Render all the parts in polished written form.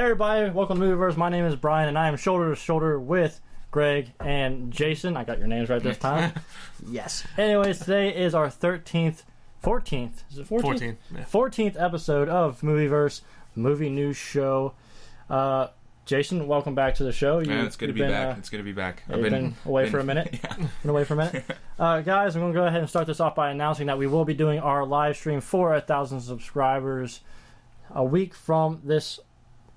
everybody, welcome to Movieverse. My name is Brian, and I am shoulder to shoulder with Greg and Jason. I got your names right this time. Yes. Anyways, today is our 14th? Is it 14th? Yeah. 14th episode of Movieverse, movie news show. Jason, welcome back to the show. It's good to be back. It's good to be back. I've been away for a minute. Yeah. Been away for a minute. Guys, I'm going to go ahead and start this off by announcing that we will be doing our live stream for 1,000 subscribers a week from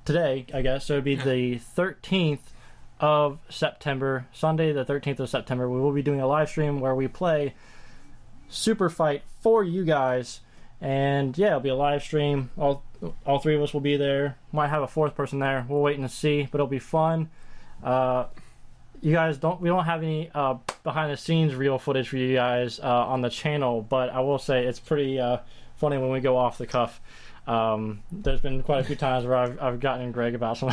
today, I guess. So it would be the 13th of September, Sunday the 13th of September. We will be doing a live stream where we play Super Fight for you guys. And yeah, it'll be a live stream. All three of us will be there. Might have a fourth person there. We'll wait and see, but it'll be fun. You guys we don't have any behind the scenes real footage for you guys on the channel, but I will say it's pretty funny when we go off the cuff. There's been quite a few times where I've gotten Greg about some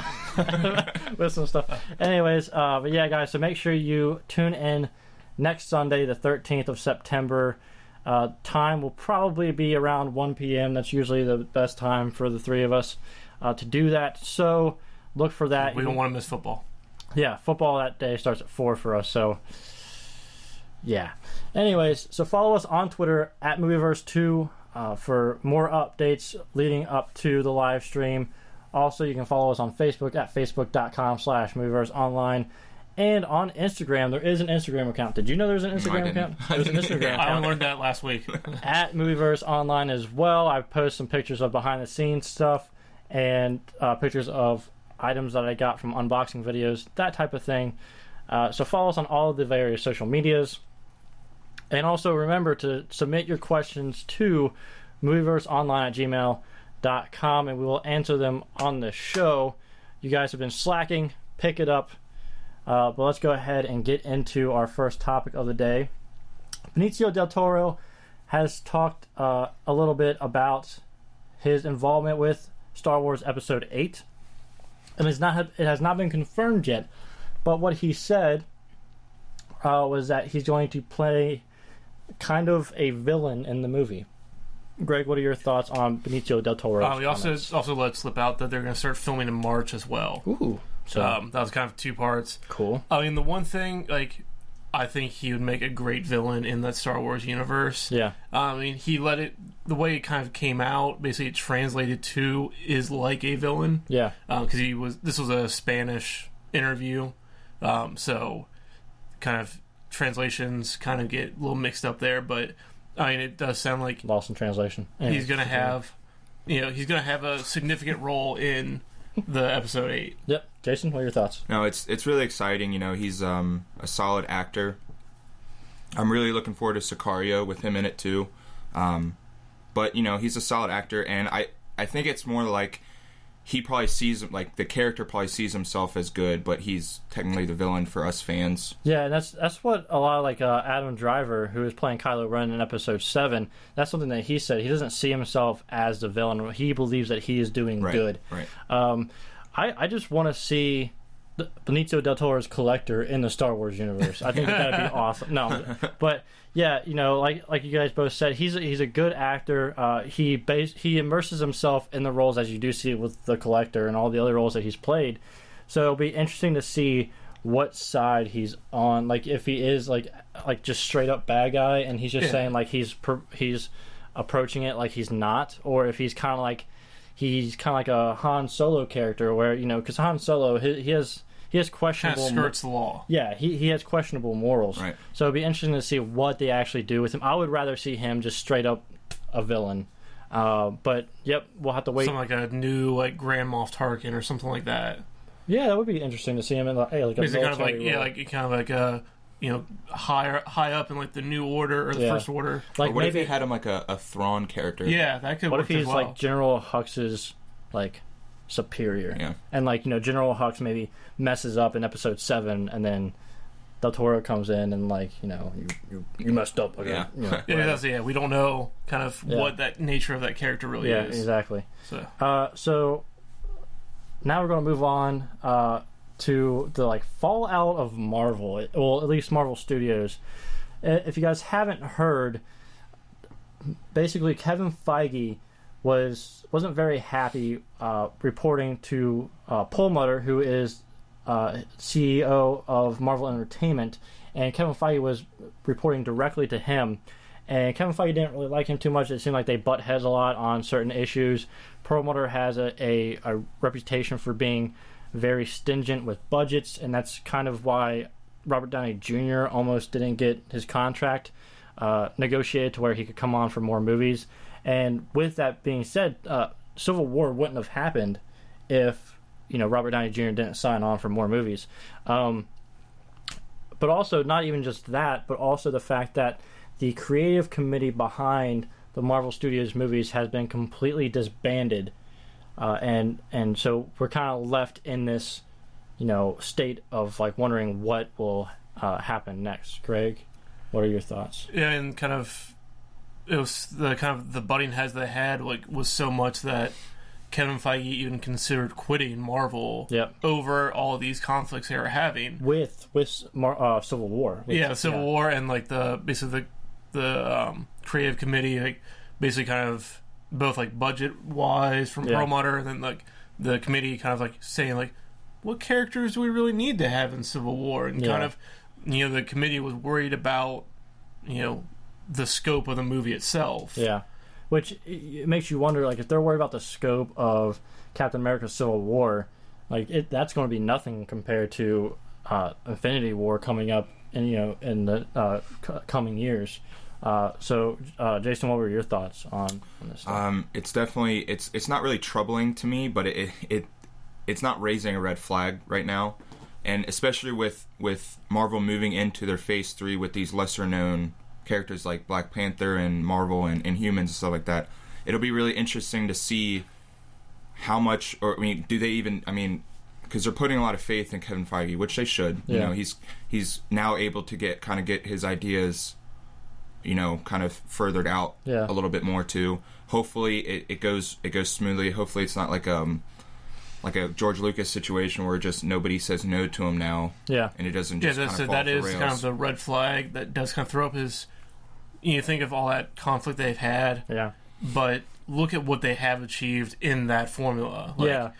with some stuff. Anyways, but yeah, guys, so make sure you tune in next Sunday, the 13th of September. Time will probably be around 1 p.m. That's usually the best time for the three of us to do that. So look for that. We don't want to miss football. Yeah, football that day starts at 4 for us. So yeah. Anyways, so follow us on Twitter at Movieverse2 for more updates leading up to the live stream. Also, you can follow us on Facebook at facebook.com/MovieverseOnline. And on Instagram, there is an Instagram account. Did you know there's an Instagram account? There's an Instagram account. I learned that last week. At Movieverse Online as well. I post some pictures of behind-the-scenes stuff and pictures of items that I got from unboxing videos, that type of thing. So follow us on all of the various social medias. And also remember to submit your questions to movieverseonline@gmail.com, and we will answer them on the show. You guys have been slacking. Pick it up. But let's go ahead and get into our first topic of the day. Benicio del Toro has talked a little bit about his involvement with Star Wars Episode 8. And it has not been confirmed yet. But what he said was that he's going to play kind of a villain in the movie. Greg, what are your thoughts on Benicio del Toro? We also let slip out that they're going to start filming in March as well. Ooh. So that was kind of two parts. Cool. I mean, the one thing, I think he would make a great villain in that Star Wars universe. Yeah. I mean, the way it kind of came out, basically it translated to is like a villain. Yeah. Because this was a Spanish interview, so kind of translations kind of get a little mixed up there, but I mean, it does sound like lost in translation. He's going to have, he's going to have a significant role in the Episode 8. Yep. Jason, what are your thoughts? No, it's really exciting. He's a solid actor. I'm really looking forward to Sicario with him in it too. But he's a solid actor, and I think it's more like he probably sees, like, the character probably sees himself as good, but he's technically the villain for us fans. Yeah, and that's what a lot of, like, Adam Driver, who is playing Kylo Ren in Episode 7, that's something that he said. He doesn't see himself as the villain. He believes that he is doing good. Right. I just want to see Benicio del Toro's Collector in the Star Wars universe. I think that'd be awesome. No, but yeah, like you guys both said, he's a good actor. He immerses himself in the roles, as you do see with the Collector and all the other roles that he's played. So it'll be interesting to see what side he's on. Like, if he is like just straight up bad guy, and he's just saying like he's approaching it like he's not, or if he's kind of like a Han Solo character, where because Han Solo he has questionable... Kind of skirts the law. Yeah, he has questionable morals. Right. So it'd be interesting to see what they actually do with him. I would rather see him just straight up a villain. But, yep, we'll have to wait. Something like a new, Grand Moff Tarkin or something like that. Yeah, that would be interesting to see him in, a military kind of like, role. high up in, the New Order or the First Order. Like, what if they had him like a Thrawn character? Yeah, that could work as well. What if he's, like, General Hux's, superior? Yeah. And, General Hux maybe messes up in Episode 7, and then Del Toro comes in and, you messed up again. Yeah. We don't know kind of what that nature of that character really is. Yeah, exactly. So now we're going to move on to the fallout of Marvel. Well, at least Marvel Studios. If you guys haven't heard, basically Kevin Feige wasn't very happy reporting to Perlmutter, who is CEO of Marvel Entertainment, and Kevin Feige was reporting directly to him. And Kevin Feige didn't really like him too much. It seemed like they butt heads a lot on certain issues. Perlmutter has a reputation for being very stingent with budgets, and that's kind of why Robert Downey Jr. almost didn't get his contract negotiated to where he could come on for more movies. And with that being said, Civil War wouldn't have happened if Robert Downey Jr. didn't sign on for more movies. But also, not even just that, but also the fact that the creative committee behind the Marvel Studios movies has been completely disbanded, and so we're kind of left in this, state of like wondering what will happen next. Greg, what are your thoughts? Yeah, and it was the butting heads they had was so much that Kevin Feige even considered quitting Marvel over all of these conflicts they were having with Civil War. Civil War, and like the creative committee, basically kind of both budget wise from Perlmutter, and then the committee kind of saying what characters do we really need to have in Civil War, and kind of the committee was worried about the scope of the movie itself. Yeah. Which it makes you wonder, if they're worried about the scope of Captain America's Civil War, that's going to be nothing compared to Infinity War coming up in the coming years. So, Jason, what were your thoughts on this stuff? It's definitely it's not really troubling to me, but it's not raising a red flag right now, and especially with Marvel moving into their Phase 3 with these lesser known characters like Black Panther and Marvel and Inhumans and stuff like that. It'll be really interesting to see how much, do they even, because they're putting a lot of faith in Kevin Feige, which they should. He's now able to get his ideas, kind of furthered out a little bit more too. Hopefully it goes smoothly. Hopefully it's not like a George Lucas situation where just nobody says no to him now. Yeah. And it doesn't just kind of fall off the rails. That is kind of the red flag that does kind of throw up his... You think of all that conflict they've had. Yeah. But look at what they have achieved in that formula.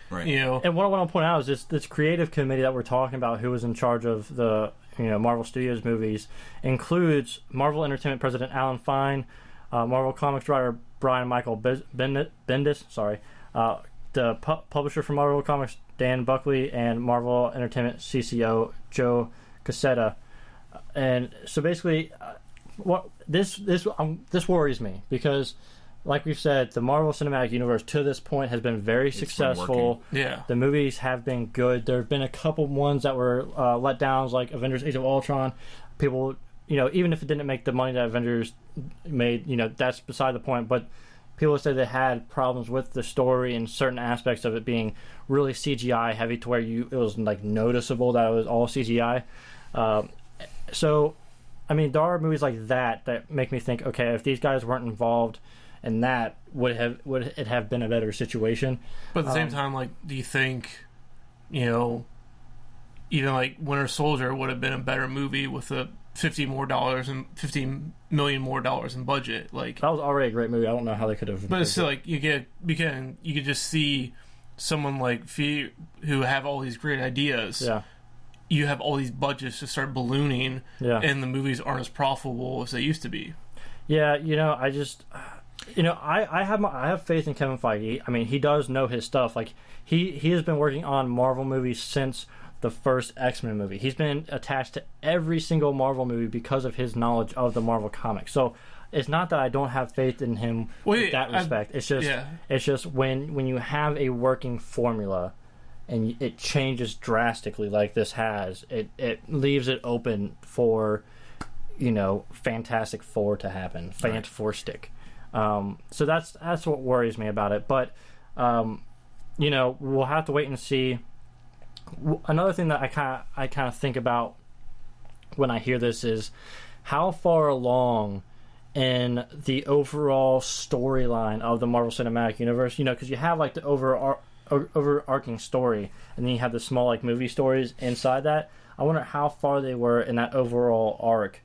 Right. And what I want to point out is this creative committee that we're talking about, who was in charge of the Marvel Studios movies, includes Marvel Entertainment President Alan Fine, Marvel Comics writer Brian Michael Bendis, the publisher for Marvel Comics, Dan Buckley, and Marvel Entertainment CCO, Joe Quesada. And so basically, this worries me, because, like we've said, the Marvel Cinematic Universe to this point has been very successful. Yeah. The movies have been good. There have been a couple ones that were letdowns, like Avengers Age of Ultron. People, even if it didn't make the money that Avengers made, that's beside the point, but people say they had problems with the story and certain aspects of it being really CGI heavy, to where it was noticeable that it was all CGI. So, there are movies like that make me think, okay, if these guys weren't involved in that, would it have been a better situation? But at the same time, do you think, even Winter Soldier would have been a better movie with $50 million more in budget? That was already a great movie. I don't know how they could have. But it's still you could just see someone like Fee who have all these great ideas. Yeah. You have all these budgets to start ballooning, and the movies aren't as profitable as they used to be. Yeah, I just, I have faith in Kevin Feige. He does know his stuff. He has been working on Marvel movies since the first X-Men movie. He's been attached to every single Marvel movie because of his knowledge of the Marvel comics. So it's not that I don't have faith in him in that respect. It's just when you have a working formula and it changes drastically like this has, it leaves it open for, Fantastic Four to happen, Fant-Four-Stick. So that's what worries me about it. But, we'll have to wait and see. Another thing that I kind of think about when I hear this is how far along in the overall storyline of the Marvel Cinematic Universe, because you have the overarching story, and then you have the small movie stories inside that. I wonder how far they were in that overall arc,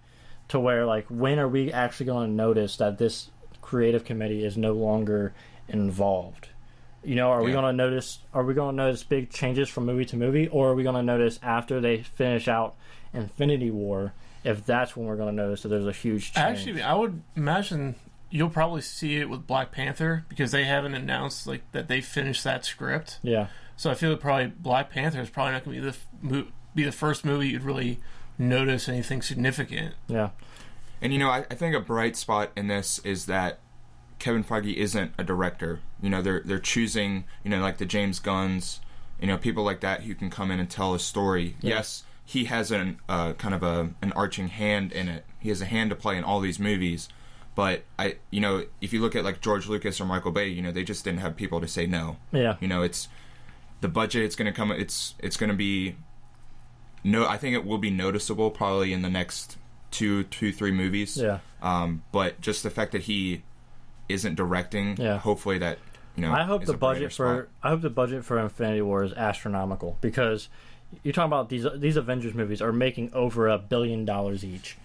to where when are we actually going to notice that this creative committee is no longer involved. You know, are we going to notice? Are we going to notice big changes from movie to movie, or are we going to notice after they finish out Infinity War? If that's when we're going to notice that there's a huge change. Actually, I would imagine you'll probably see it with Black Panther because they haven't announced like that they finished that script. Yeah. So I feel like probably Black Panther is probably not going to be the first movie you'd really notice anything significant. Yeah. And you know, I think a bright spot in this is that Kevin Feige isn't a director. You know, they're choosing, you know, like the James Gunns, you know, people like that who can come in and tell a story. Yeah. Yes, he has an kind of an arching hand in it. He has a hand to play in all these movies. But you know, if you look at like George Lucas or Michael Bay, you know, they just didn't have people to say no. Yeah. You know, it's the budget. It's going to come. It's going to be. No, I think it will be noticeable probably in the next two, 3 movies. Yeah. But just the fact that he isn't directing, hopefully that, you know, I hope the budget for Infinity War is astronomical, because you're talking about these Avengers movies are making over $1 billion each.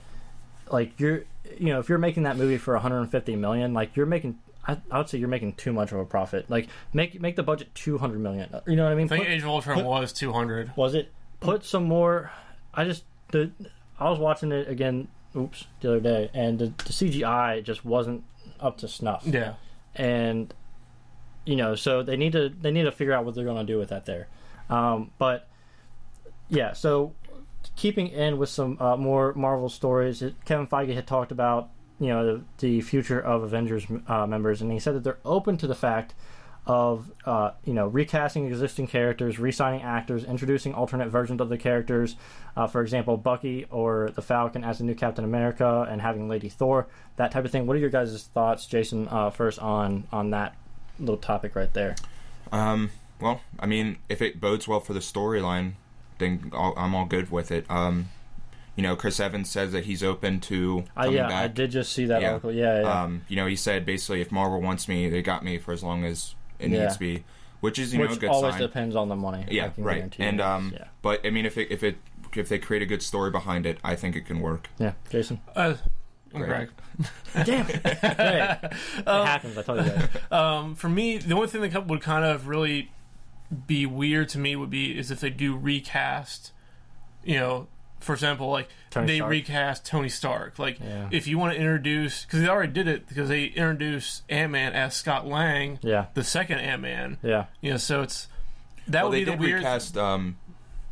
Like if you're making that movie for $150 million, like you're making, I would say you're making too much of a profit. Like make the budget $200 million. You know what I mean? I think Age of Ultron was 200. Was it? Put some more. I was watching it again. The other day, and the CGI just wasn't up to snuff. Yeah. And you know, so they need to figure out what they're going to do with that there. But yeah, so keeping in with some more Marvel stories, Kevin Feige had talked about, you know, the future of Avengers members, and he said that they're open to the fact of you know, recasting existing characters, re-signing actors, introducing alternate versions of the characters, for example, Bucky or the Falcon as the new Captain America, and having Lady Thor, that type of thing. What are your guys' thoughts, Jason, first on that little topic right there? Well, I mean, if it bodes well for the storyline, then I'm all good with it. You know, Chris Evans says that he's open to coming back. I did just see that article. Yeah. You know, he said basically, if Marvel wants me, they got me for as long as it needs to be, which is, you know, a good always sign. Depends on the money. Yeah, right. And but I mean, if they create a good story behind it, I think it can work. Yeah, Jason. Greg. Damn it! It happens. I told you guys. For me, the only thing that would kind of really be weird to me is if they do recast. You know, for example, like recast Tony Stark. Like, if you want to introduce, because they already did it, because they introduced Ant-Man as Scott Lang, the second Ant-Man. Yeah. You know, so would be the weird. Recast,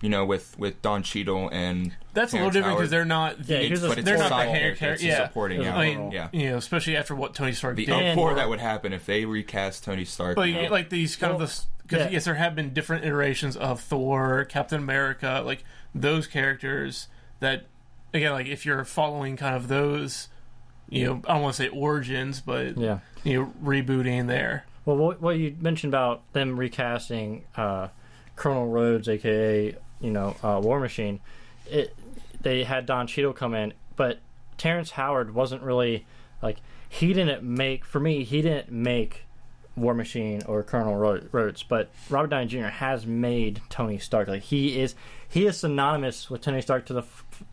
you know, with Don Cheadle and that's a little different because they're not they're not the hair character. Yeah, supporting. I mean, you know, especially after what Tony Stark did. The uproar that would happen if they recast Tony Stark. But like these kind of because yes, there have been different iterations of Thor, Captain America, like those characters that, again, like if you're following kind of those, you know, I don't want to say origins, but you know, rebooting there. Well, what you mentioned about them recasting Colonel Rhodes, aka, you know, War Machine, they had Don Cheadle come in, but Terrence Howard wasn't really like, he didn't make War Machine or Colonel Rhodes, but Robert Downey Jr. has made Tony Stark. Like he is synonymous with Tony Stark to the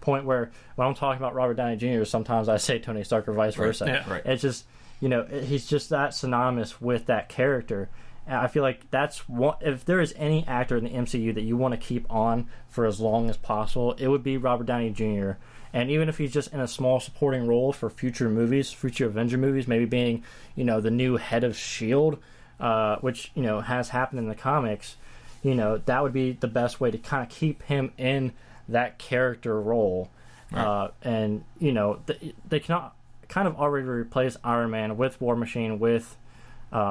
point where when I'm talking about Robert Downey Jr., sometimes I say Tony Stark or vice versa. Yeah, right. It's just, you know, he's just that synonymous with that character. And I feel like that's one. If there is any actor in the MCU that you want to keep on for as long as possible, it would be Robert Downey Jr. And even if he's just in a small supporting role for future movies, future Avenger movies, maybe being, you know, the new head of S.H.I.E.L.D., which, you know, has happened in the comics, you know, that would be the best way to kind of keep him in that character role. Right. And, you know, they can kind of already replace Iron Man with War Machine, with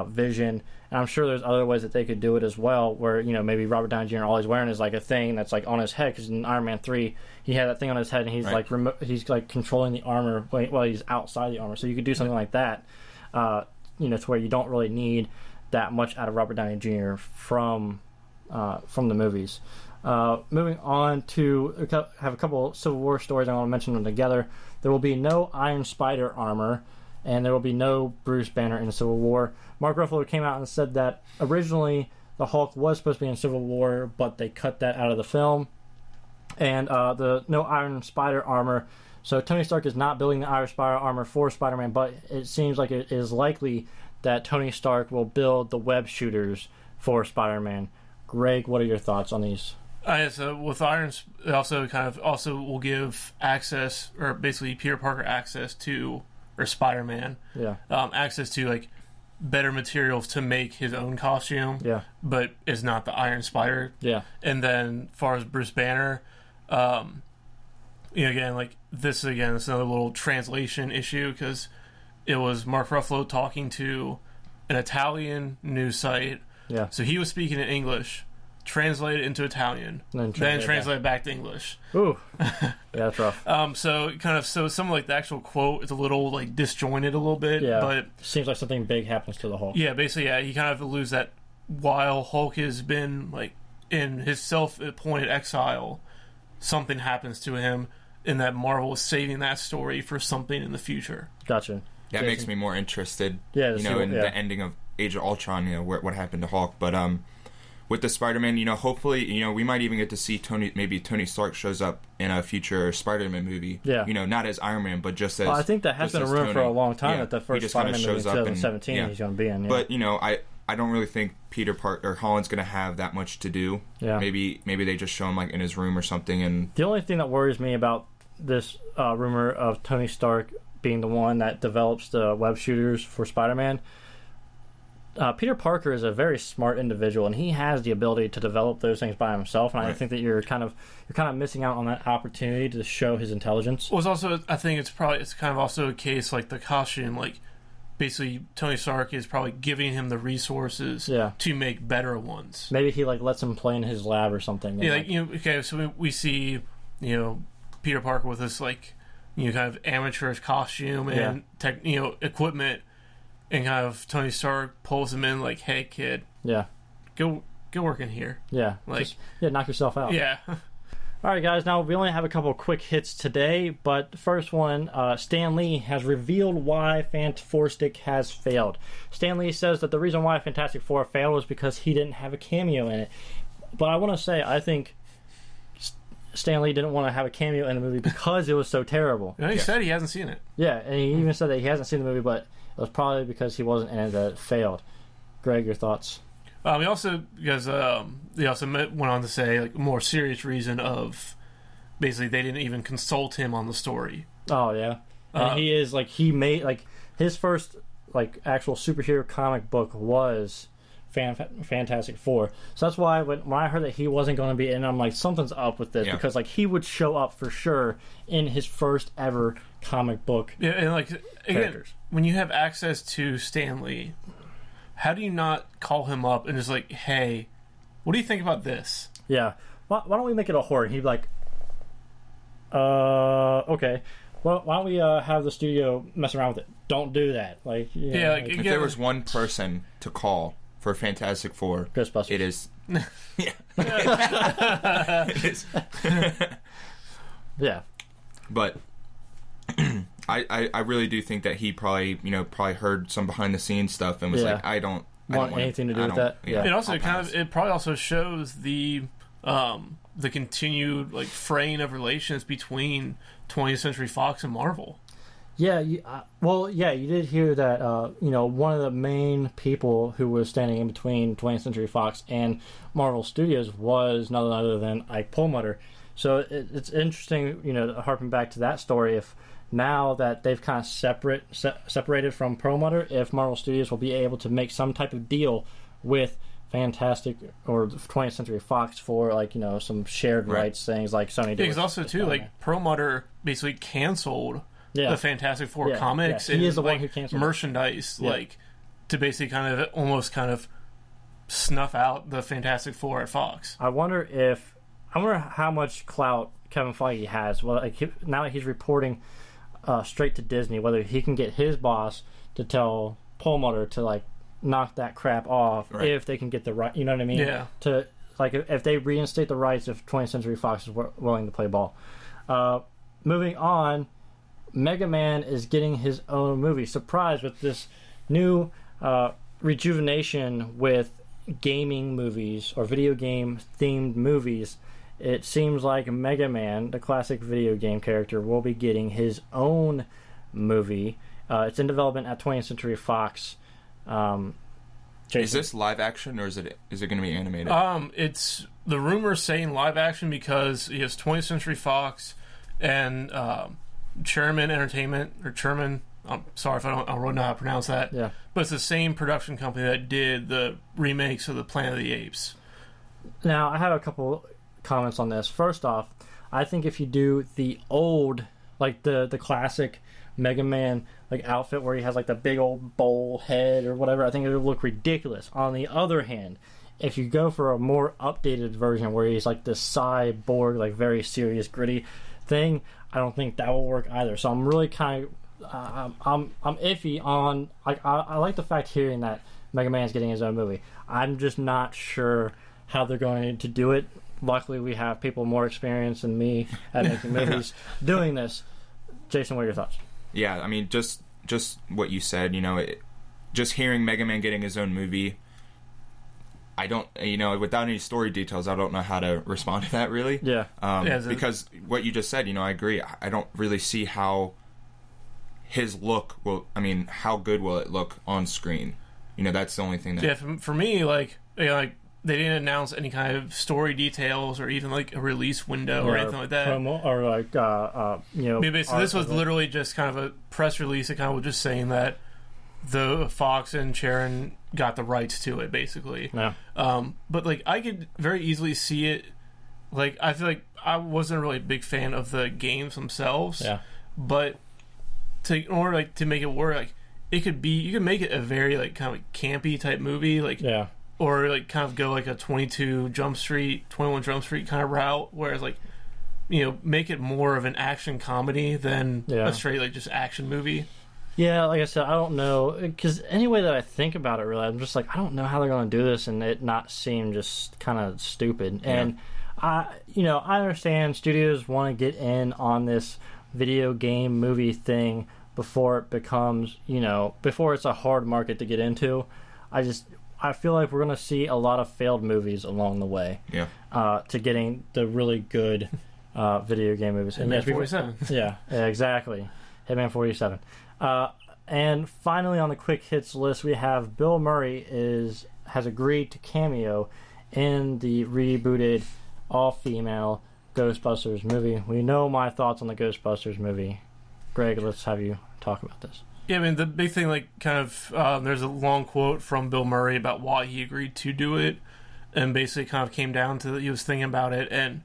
Vision, and I'm sure there's other ways that they could do it as well, where, you know, maybe Robert Downey Jr. all he's wearing is like a thing that's like on his head, because in Iron Man 3 he had that thing on his head and he's like he's like controlling the armor while he's outside the armor, so you could do something like that, you know, to where you don't really need that much out of Robert Downey Jr. from the movies. Moving on to have a couple Civil War stories, I want to mention them together. There will be no Iron Spider armor, and there will be no Bruce Banner in Civil War. Mark Ruffalo came out and said that originally the Hulk was supposed to be in Civil War, but they cut that out of the film. And the no Iron Spider armor. So Tony Stark is not building the Iron Spider armor for Spider-Man, but it seems like it is likely that Tony Stark will build the web shooters for Spider-Man. Greg, what are your thoughts on these? So with Irons, it also will give access, or basically Peter Parker access to, or Spider-Man, access to like better materials to make his own costume. Yeah, but is not the Iron Spider. Yeah, and then as far as Bruce Banner, again, like this is another little translation issue because it was Mark Ruffalo talking to an Italian news site. Yeah, so he was speaking in English. Translate it into Italian, then translate it back to English. Ooh, yeah, that's rough. So some like the actual quote is a little like disjointed a little bit. Yeah, but seems like something big happens to the Hulk. Yeah, basically, he kind of alludes that while Hulk has been like in his self-appointed exile, something happens to him, and that Marvel is saving that story for something in the future. Gotcha. That Jason? makes me more interested. Yeah, in the ending of Age of Ultron. What happened to Hulk, but with the Spider-Man, hopefully, we might even get to see Tony Stark shows up in a future Spider-Man movie. Yeah. not as Iron Man, but just as... Well, I think that has been a rumor for a long time that the first Spider-Man movie in 2017 he's going to be in. Yeah. But, I don't really think Peter Parker or Holland's going to have that much to do. Yeah. Maybe they just show him, like, in his room or something. And the only thing that worries me about this rumor of Tony Stark being the one that develops the web shooters for Spider-Man... Peter Parker is a very smart individual, and he has the ability to develop those things by himself. And I think that you're kind of missing out on that opportunity to show his intelligence. Well, it's also, I think it's kind of also a case like the costume, like basically Tony Stark is probably giving him the resources to make better ones. Maybe he like lets him play in his lab or something. Yeah, so we see Peter Parker with this like kind of amateurish costume and equipment. And kind of Tony Stark pulls him in like, "Hey, kid, go work in here." Yeah, like knock yourself out. Yeah. All right, guys. Now we only have a couple of quick hits today, but the first one, Stan Lee has revealed why Fantastic has failed. Stan Lee says that the reason why Fantastic Four failed was because he didn't have a cameo in it. But I want to say, I think Stan Lee didn't want to have a cameo in the movie because it was so terrible. He said he hasn't seen it. Yeah, and he even said that he hasn't seen the movie, but it was probably because he wasn't in it that it failed. Greg, your thoughts? He also went on to say like a more serious reason of basically they didn't even consult him on the story. Oh yeah, and he is like he made like his first like actual superhero comic book was Fantastic Four. So that's why when I heard that he wasn't going to be in, I'm like something's up with this because like he would show up for sure in his first ever comic book. Yeah, and like again, when you have access to Stan Lee, how do you not call him up and just like, hey, what do you think about this? Yeah, why don't we make it a horror? He'd be like, okay. Well, why don't we have the studio mess around with it? Don't do that. Like, if there was one person to call for Fantastic Four, Ghostbusters. It is. It is. Yeah. But I really do think that he probably heard some behind the scenes stuff and was like, I don't want anything to do with that. Yeah. It also it probably also shows the continued like fraying of relations between 20th Century Fox and Marvel. Yeah, you did hear that. One of the main people who was standing in between 20th Century Fox and Marvel Studios was none other than Ike Perlmutter. So it's interesting, harping back to that story. If now that they've kind of separated from Perlmutter, if Marvel Studios will be able to make some type of deal with Fantastic or 20th Century Fox for some shared rights things like Sony did. Because also too, like Perlmutter basically canceled the Fantastic Four comics and he is the one who canceled merchandise, to basically kind of snuff out the Fantastic Four at Fox. I wonder how much clout Kevin Feige has. Well, now that he's reporting straight to Disney, whether he can get his boss to tell Perlmutter to knock that crap off if they can get the right. You know what I mean? Yeah. To if they reinstate the rights, if 20th Century Fox is willing to play ball. Moving on. Mega Man is getting his own movie. Surprise with this new rejuvenation with gaming movies or video game themed movies. It seems like Mega Man, the classic video game character, will be getting his own movie. It's in development at 20th Century Fox. Jason? Is this live action or is it going to be animated? It's the rumors saying live action because he has 20th Century Fox and Chairman Entertainment or Chairman. I'm sorry if I don't really know how to pronounce that. Yeah, but it's the same production company that did the remakes of the Planet of the Apes. Now I have a couple comments on this. First off, I think if you do the old, like the classic Mega Man like outfit where he has like the big old bowl head or whatever, I think it would look ridiculous. On the other hand, if you go for a more updated version where he's like this cyborg, like very serious, gritty thing, I don't think that will work either. So I'm really kind of I'm iffy on. Like I like the fact hearing that Mega Man's getting his own movie. I'm just not sure how they're going to do it. Luckily, we have people more experienced than me at making movies doing this. Jason, what are your thoughts? Yeah, I mean, just what you said, just hearing Mega Man getting his own movie, I don't, without any story details, I don't know how to respond to that, really. Yeah. Because what you just said, I agree. I don't really see how his look how good will it look on screen? That's the only thing that... Yeah, for me, like they didn't announce any kind of story details or even like a release window or anything like that. Promo, or like basically, this was literally just kind of a press release. It kind of was just saying that the Fox and Sharon got the rights to it, basically. Yeah. But like I could very easily see it. Like I feel like I wasn't really a big fan of the games themselves. Yeah. But in order to make it work, like it could be, you could make it a very like kind of campy type movie, like yeah. Or like kind of go like a 21 Jump Street kind of route, whereas like make it more of an action comedy than a straight like just action movie. Yeah, like I said, I don't know, because any way that I think about it, really, I'm just like, I don't know how they're going to do this and it not seem just kind of stupid. Yeah. And I understand studios want to get in on this video game movie thing before it becomes, before it's a hard market to get into. I feel like we're going to see a lot of failed movies along the way. Yeah. To getting the really good video game movies. Hitman 47. Yeah, exactly. Hitman 47. And finally on the quick hits list, we have Bill Murray has agreed to cameo in the rebooted all-female Ghostbusters movie. We know my thoughts on the Ghostbusters movie. Greg, let's have you talk about this. Yeah, I mean, the big thing, like, kind of, there's a long quote from Bill Murray about why he agreed to do it, and basically kind of came down to, he was thinking about it, and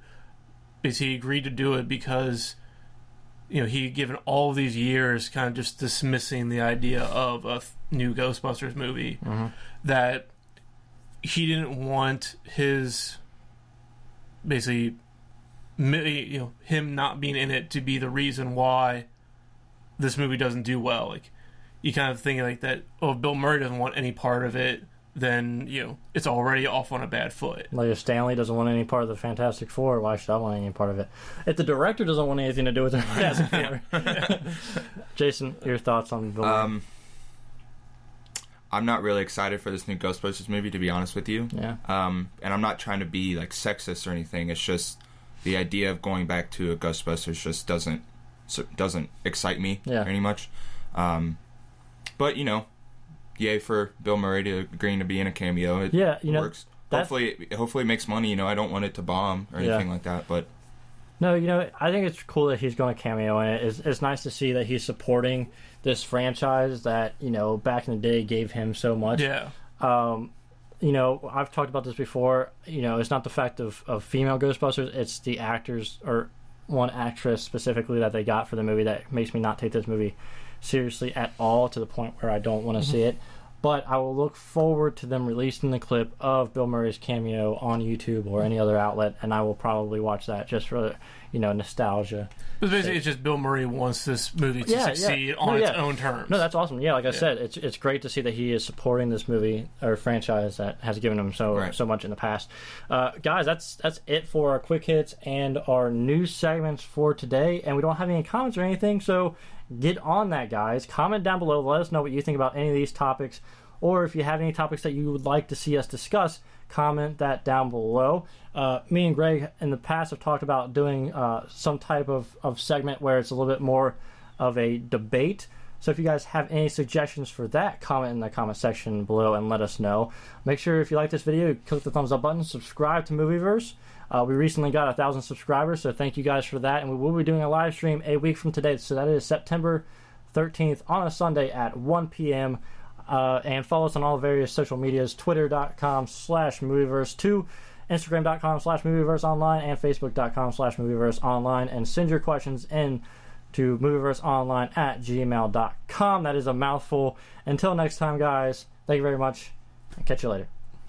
basically agreed to do it because, he'd given all of these years kind of just dismissing the idea of a new Ghostbusters movie, that he didn't want his, basically, him not being in it to be the reason why this movie doesn't do well. Like, you kind of think like that, if Bill Murray doesn't want any part of it, then, it's already off on a bad foot. Like, if Stanley doesn't want any part of the Fantastic Four, why should I want any part of it? If the director doesn't want anything to do with the Fantastic Four. Jason, your thoughts on Bill Murray? I'm not really excited for this new Ghostbusters movie, to be honest with you. Yeah. And I'm not trying to be, like, sexist or anything. It's just the idea of going back to a Ghostbusters just doesn't excite me very much. But, yay for Bill Murray to agreeing to be in a cameo. It works. Hopefully it makes money. I don't want it to bomb or anything like that. But no, I think it's cool that he's going to cameo in it. It's nice to see that he's supporting this franchise that, back in the day gave him so much. Yeah. I've talked about this before. It's not the fact of female Ghostbusters. It's the actors or one actress specifically that they got for the movie that makes me not take this movie seriously at all, to the point where I don't want to see it. But I will look forward to them releasing the clip of Bill Murray's cameo on YouTube or any other outlet, and I will probably watch that just for nostalgia. But basically, it's just Bill Murray wants this movie to succeed on its own terms. No, that's awesome. Yeah, like I said, it's great to see that he is supporting this movie or franchise that has given him so much in the past. Guys, that's it for our quick hits and our news segments for today. And we don't have any comments or anything, so get on that, guys. Comment down below. Let us know what you think about any of these topics, or if you have any topics that you would like to see us discuss, comment that down below. Me and Greg in the past have talked about doing some type of segment where it's a little bit more of a debate. So if you guys have any suggestions for that, comment in the comment section below and let us know. Make sure if you like this video, click the thumbs up button, subscribe to Movieverse. We recently got 1,000 subscribers, so thank you guys for that. And we will be doing a live stream a week from today, so that is September 13th on a Sunday at 1 p.m. And follow us on all various social medias, twitter.com/movieverse2, instagram.com/movieverseonline, and facebook.com/movieverseonline. And send your questions in to movieverseonline@gmail.com. That is a mouthful. Until next time, guys, thank you very much, and catch you later.